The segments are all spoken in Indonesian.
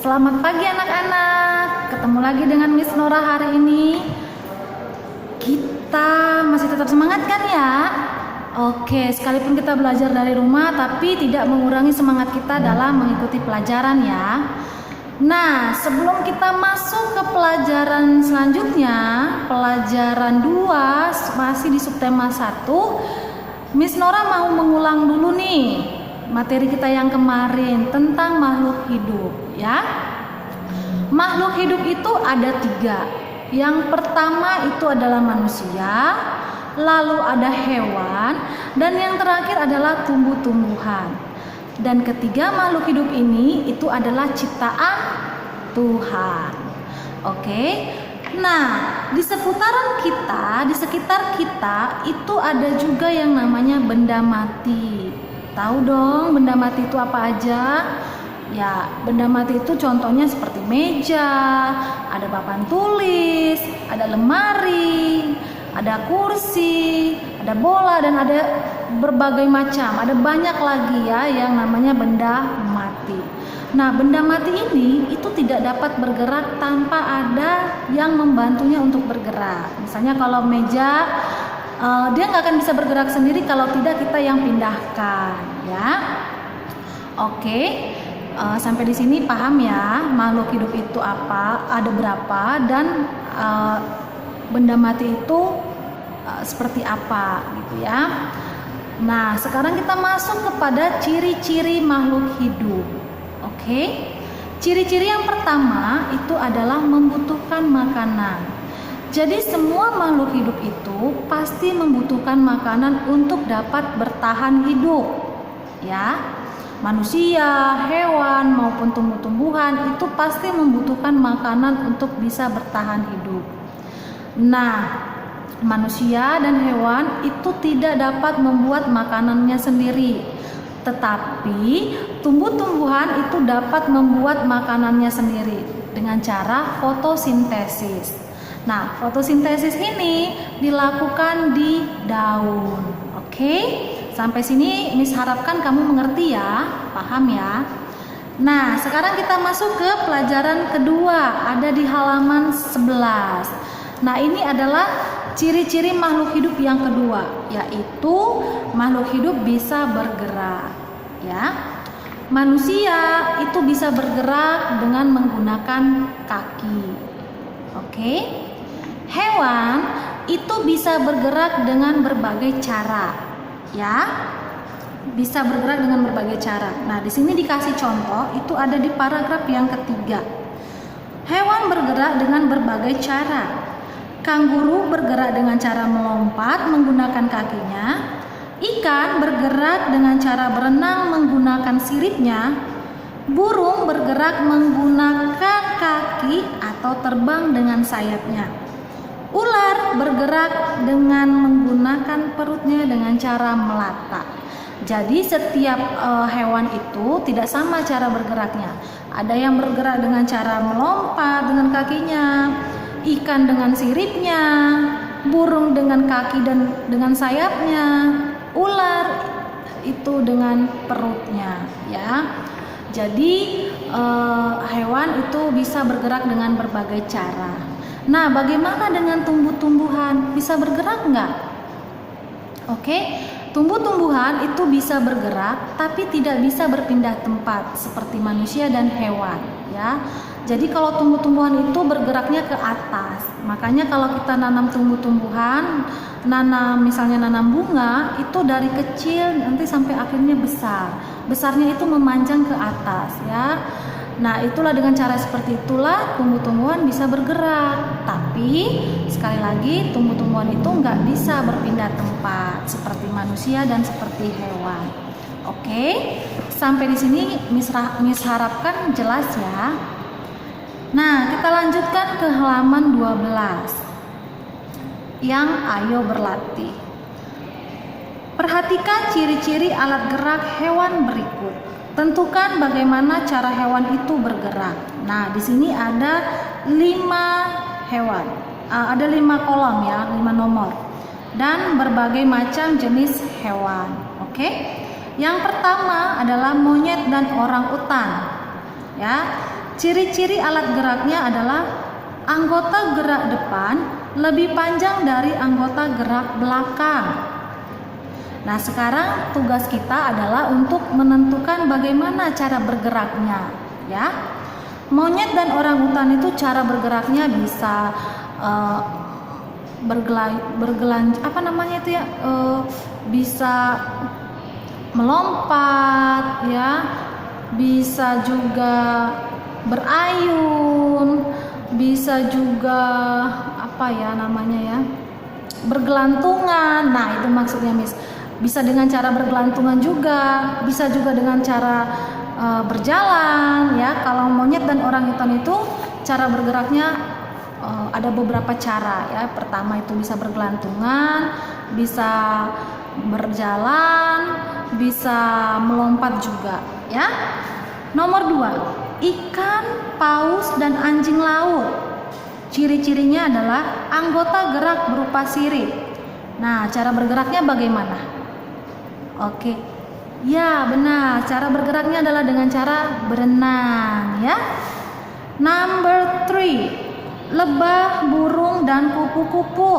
Selamat pagi anak-anak. Ketemu lagi dengan Miss Nora hari ini. Kita masih tetap semangat kan ya? Oke, sekalipun kita belajar dari rumah tapi tidak mengurangi semangat kita dalam mengikuti pelajaran ya. Nah, sebelum kita masuk ke pelajaran selanjutnya, pelajaran 2 masih di subtema 1, Miss Nora mau mengulang dulu nih materi kita yang kemarin tentang makhluk hidup ya. Makhluk hidup itu ada 3. Yang pertama itu adalah manusia, lalu ada hewan, dan yang terakhir adalah tumbuh-tumbuhan. Dan ketiga makhluk hidup ini itu adalah ciptaan Tuhan. Oke. Nah, di seputaran kita, di sekitar kita itu ada juga yang namanya benda mati. Tahu dong benda mati itu apa aja? Ya, benda mati itu contohnya seperti meja, ada papan tulis, ada lemari, ada kursi, ada bola, dan ada berbagai macam. Ada banyak lagi ya yang namanya benda mati. Nah, benda mati ini itu tidak dapat bergerak tanpa ada yang membantunya untuk bergerak. Misalnya kalau meja, dia nggak akan bisa bergerak sendiri kalau tidak kita yang pindahkan ya. Oke, sampai di sini paham ya makhluk hidup itu apa, ada berapa, dan benda mati itu seperti apa gitu ya. Nah, sekarang kita masuk kepada ciri-ciri makhluk hidup. Oke, ciri-ciri yang pertama itu adalah membutuhkan makanan. Jadi semua makhluk hidup itu pasti membutuhkan makanan untuk dapat bertahan hidup ya. Manusia, hewan maupun tumbuh-tumbuhan itu pasti membutuhkan makanan untuk bisa bertahan hidup. Nah, manusia dan hewan itu tidak dapat membuat makanannya sendiri, tetapi tumbuh-tumbuhan itu dapat membuat makanannya sendiri dengan cara fotosintesis. Nah, fotosintesis ini dilakukan di daun. Oke, sampai sini Miss harapkan kamu mengerti ya, paham ya. Nah, sekarang kita masuk ke pelajaran kedua, ada di halaman 11. Nah, ini adalah ciri-ciri makhluk hidup yang kedua, yaitu makhluk hidup bisa bergerak ya. Manusia itu bisa bergerak dengan menggunakan kaki. Oke. Hewan itu bisa bergerak dengan berbagai cara, ya. Bisa bergerak dengan berbagai cara. Nah, di sini dikasih contoh, itu ada di paragraf yang ketiga. Hewan bergerak dengan berbagai cara. Kanguru bergerak dengan cara melompat menggunakan kakinya. Ikan bergerak dengan cara berenang menggunakan siripnya. Burung bergerak menggunakan kaki atau terbang dengan sayapnya. Ular bergerak dengan menggunakan perutnya dengan cara melata. Jadi setiap hewan itu tidak sama cara bergeraknya. Ada yang bergerak dengan cara melompat dengan kakinya, ikan dengan siripnya, burung dengan kaki dan dengan sayapnya, ular itu dengan perutnya ya. Jadi hewan itu bisa bergerak dengan berbagai cara. Nah, bagaimana dengan tumbuh-tumbuhan? Bisa bergerak nggak? Oke, tumbuh-tumbuhan itu bisa bergerak, tapi tidak bisa berpindah tempat seperti manusia dan hewan, ya. Jadi kalau tumbuh-tumbuhan itu bergeraknya ke atas. Makanya kalau kita nanam tumbuh-tumbuhan, misalnya nanam bunga, itu dari kecil nanti sampai akhirnya besar. Besarnya itu memanjang ke atas, ya. Nah, itulah dengan cara seperti itulah tumbuh-tumbuhan bisa bergerak. Tapi sekali lagi tumbuh-tumbuhan itu nggak bisa berpindah tempat seperti manusia dan seperti hewan. Oke, sampai di sini Miss harapkan jelas ya. Nah, kita lanjutkan ke halaman 12 yang ayo berlatih. Perhatikan ciri-ciri alat gerak hewan berikut. Tentukan bagaimana cara hewan itu bergerak. Nah, di sini ada 5 hewan. Ada 5 kolom ya, 5 nomor. Dan berbagai macam jenis hewan. Oke. Yang pertama adalah monyet dan orang utan. ya. Ciri-ciri alat geraknya adalah anggota gerak depan lebih panjang dari anggota gerak belakang. Nah, sekarang tugas kita adalah untuk menentukan bagaimana cara bergeraknya, ya. Monyet dan orangutan itu cara bergeraknya bisa bisa melompat, ya, bisa juga berayun, bisa juga bergelantungan. Nah, itu maksudnya Miss. Bisa dengan cara bergelantungan juga, bisa juga dengan cara berjalan, ya. Kalau monyet dan orangutan itu cara bergeraknya ada beberapa cara, ya. Pertama itu bisa bergelantungan, bisa berjalan, bisa melompat juga, ya. Nomor 2, ikan, paus, dan anjing laut. Ciri-cirinya adalah anggota gerak berupa sirip. Nah, cara bergeraknya bagaimana? Oke, ya benar. Cara bergeraknya adalah dengan cara berenang, ya. Number 3, lebah, burung, dan kupu-kupu.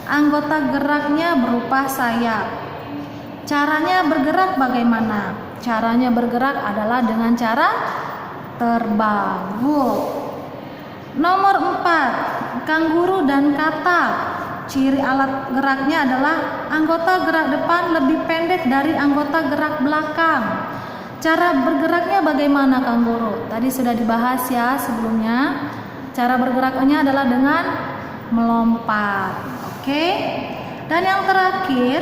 Anggota geraknya berupa sayap. Caranya bergerak bagaimana? Caranya bergerak adalah dengan cara terbang. Nomor 4, kanguru dan katak. Ciri alat geraknya adalah anggota gerak depan lebih pendek dari anggota gerak belakang. Cara bergeraknya bagaimana kanguru? Tadi sudah dibahas ya sebelumnya. Cara bergeraknya adalah dengan melompat. Oke. Dan yang terakhir,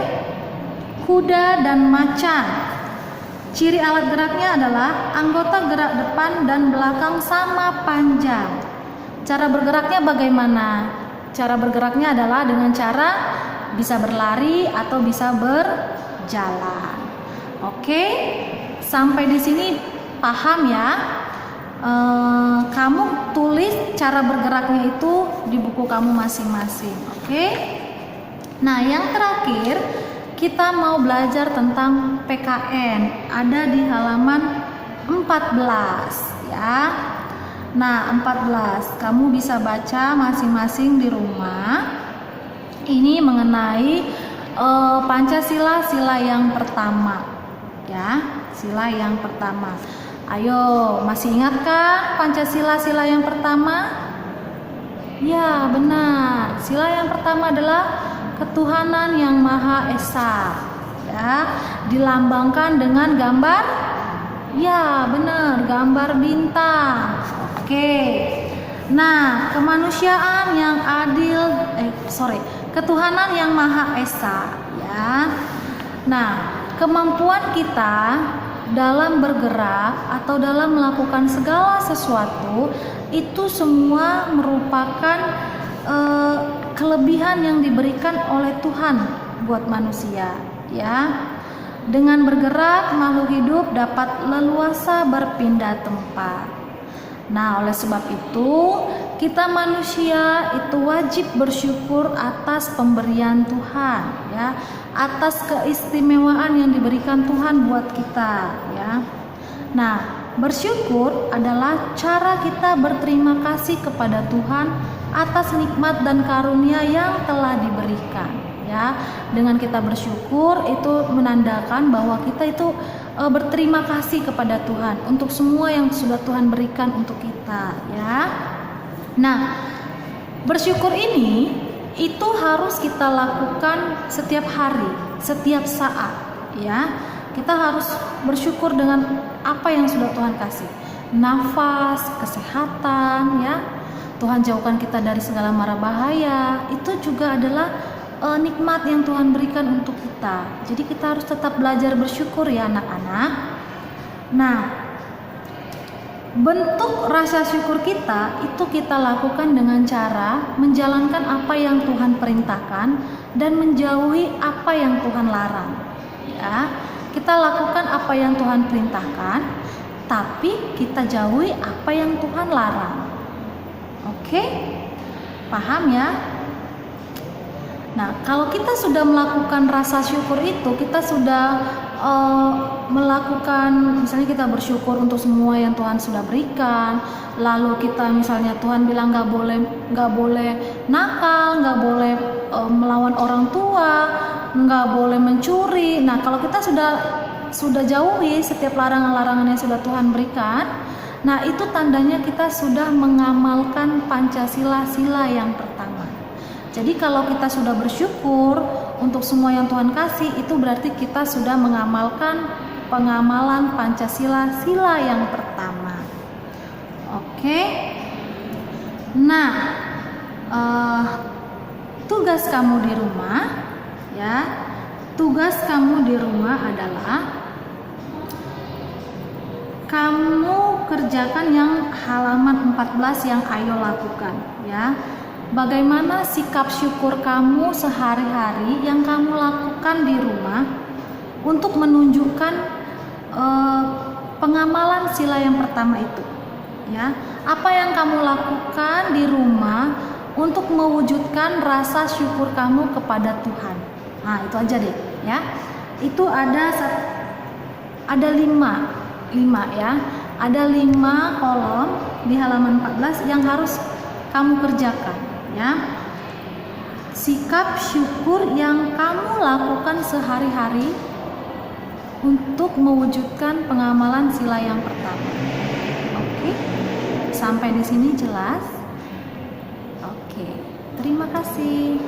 kuda dan macan. Ciri alat geraknya adalah anggota gerak depan dan belakang sama panjang. Cara bergeraknya bagaimana? Cara bergeraknya adalah dengan cara bisa berlari atau bisa berjalan. Oke, sampai di sini paham ya? Kamu tulis cara bergeraknya itu di buku kamu masing-masing. Oke. Nah, yang terakhir kita mau belajar tentang PKN. Ada di halaman 14 ya. Nah, 14 kamu bisa baca masing-masing di rumah. Ini mengenai Pancasila sila yang pertama ya, sila yang pertama. Ayo, masih ingatkah Pancasila sila yang pertama? Ya, benar. Sila yang pertama adalah ketuhanan yang Maha Esa. Ya, dilambangkan dengan gambar. Ya, benar, gambar bintang. Oke. Nah, kemanusiaan yang adil, ketuhanan yang Maha Esa, ya. Nah, kemampuan kita dalam bergerak atau dalam melakukan segala sesuatu itu semua merupakan kelebihan yang diberikan oleh Tuhan buat manusia, ya. Dengan bergerak, makhluk hidup dapat leluasa berpindah tempat. Nah, oleh sebab itu, kita manusia itu wajib bersyukur atas pemberian Tuhan, ya, atas keistimewaan yang diberikan Tuhan buat kita, ya. Nah, bersyukur adalah cara kita berterima kasih kepada Tuhan atas nikmat dan karunia yang telah diberikan, ya. Dengan kita bersyukur itu menandakan bahwa kita itu berterima kasih kepada Tuhan untuk semua yang sudah Tuhan berikan untuk kita, ya. Nah, bersyukur ini itu harus kita lakukan setiap hari, setiap saat, ya. Kita harus bersyukur dengan apa yang sudah Tuhan kasih. Nafas, kesehatan, ya. Tuhan jauhkan kita dari segala mara bahaya. Itu juga adalah nikmat yang Tuhan berikan untuk kita. Jadi kita harus tetap belajar bersyukur ya anak-anak. Nah, bentuk rasa syukur kita itu kita lakukan dengan cara menjalankan apa yang Tuhan perintahkan dan menjauhi apa yang Tuhan larang. Ya, kita lakukan apa yang Tuhan perintahkan, tapi kita jauhi apa yang Tuhan larang. Oke? Paham ya? Nah, kalau kita sudah melakukan rasa syukur itu, kita sudah melakukan, misalnya kita bersyukur untuk semua yang Tuhan sudah berikan, lalu kita misalnya Tuhan bilang nggak boleh nakal, nggak boleh melawan orang tua, nggak boleh mencuri. Nah, kalau kita sudah jauhi setiap larangan-larangan yang sudah Tuhan berikan, nah itu tandanya kita sudah mengamalkan Pancasila, sila yang pertama. Jadi kalau kita sudah bersyukur untuk semua yang Tuhan kasih, itu berarti kita sudah mengamalkan pengamalan Pancasila, sila yang pertama. Oke. Nah, tugas kamu di rumah, ya. Tugas kamu di rumah adalah kamu kerjakan yang halaman 14 yang Ayo lakukan, ya. Bagaimana sikap syukur kamu sehari-hari yang kamu lakukan di rumah untuk menunjukkan pengamalan sila yang pertama itu, ya. Apa yang kamu lakukan di rumah untuk mewujudkan rasa syukur kamu kepada Tuhan. Nah, itu aja deh, ya. Itu ada 5 ya. Ada 5 kolom di halaman 14 yang harus kamu kerjakan, ya. Sikap syukur yang kamu lakukan sehari-hari untuk mewujudkan pengamalan sila yang pertama. Oke. Sampai di sini jelas? Oke. Terima kasih.